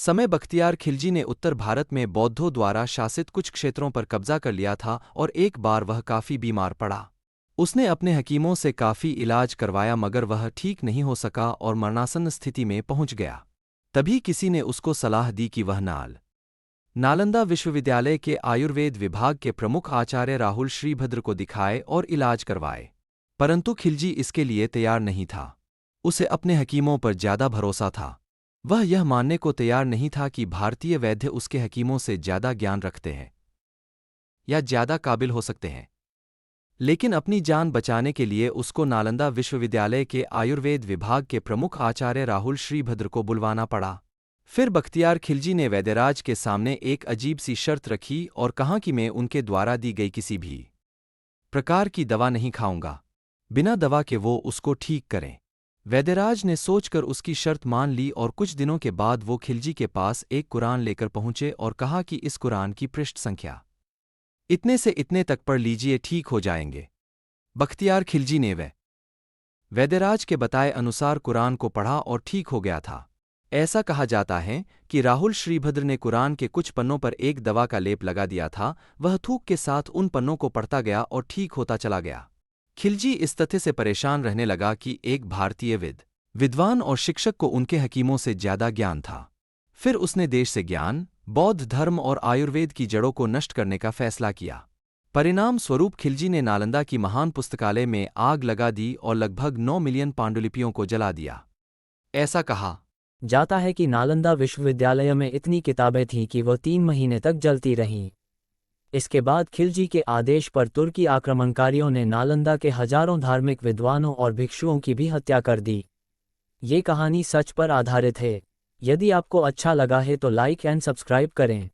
समय बख्तियार खिलजी ने उत्तर भारत में बौद्धों द्वारा शासित कुछ क्षेत्रों पर कब्जा कर लिया था और एक बार वह काफ़ी बीमार पड़ा। उसने अपने हकीमों से काफ़ी इलाज करवाया मगर वह ठीक नहीं हो सका और मरणासन्न स्थिति में पहुंच गया। तभी किसी ने उसको सलाह दी कि वह नालंदा विश्वविद्यालय के आयुर्वेद विभाग के प्रमुख आचार्य राहुल श्रीभद्र को दिखाए और इलाज करवाए। परंतु खिलजी इसके लिए तैयार नहीं था। उसे अपने हकीमों पर ज्यादा भरोसा था। वह यह मानने को तैयार नहीं था कि भारतीय वैद्य उसके हकीमों से ज्यादा ज्ञान रखते हैं या ज्यादा काबिल हो सकते हैं। लेकिन अपनी जान बचाने के लिए उसको नालंदा विश्वविद्यालय के आयुर्वेद विभाग के प्रमुख आचार्य राहुल श्रीभद्र को बुलवाना पड़ा। फिर बख्तियार खिलजी ने वैद्यराज के सामने एक अजीब सी शर्त रखी और कहा कि मैं उनके द्वारा दी गई किसी भी प्रकार की दवा नहीं खाऊंगा, बिना दवा के वो उसको ठीक करें। वैद्यराज ने सोचकर उसकी शर्त मान ली और कुछ दिनों के बाद वो खिलजी के पास एक कुरान लेकर पहुंचे और कहा कि इस कुरान की पृष्ठ संख्या इतने से इतने तक पढ़ लीजिए, ठीक हो जाएंगे। बख्तियार खिलजी ने वैद्यराज के बताए अनुसार कुरान को पढ़ा और ठीक हो गया था। ऐसा कहा जाता है कि राहुल श्रीभद्र ने कुरान के कुछ पन्नों पर एक दवा का लेप लगा दिया था। वह थूक के साथ उन पन्नों को पढ़ता गया और ठीक होता चला गया। खिलजी इस तथ्य से परेशान रहने लगा कि एक भारतीय विद्वान और शिक्षक को उनके हकीमों से ज्यादा ज्ञान था। फिर उसने देश से ज्ञान, बौद्ध धर्म और आयुर्वेद की जड़ों को नष्ट करने का फैसला किया। परिणाम स्वरूप खिलजी ने नालंदा की महान पुस्तकालय में आग लगा दी और लगभग 9 मिलियन पांडुलिपियों को जला दिया। ऐसा कहा जाता है कि नालंदा विश्वविद्यालय में इतनी किताबें थीं कि वह 3 महीने तक जलती रहीं। इसके बाद खिलजी के आदेश पर तुर्की आक्रमणकारियों ने नालंदा के हजारों धार्मिक विद्वानों और भिक्षुओं की भी हत्या कर दी। ये कहानी सच पर आधारित है। यदि आपको अच्छा लगा है तो लाइक एंड सब्सक्राइब करें।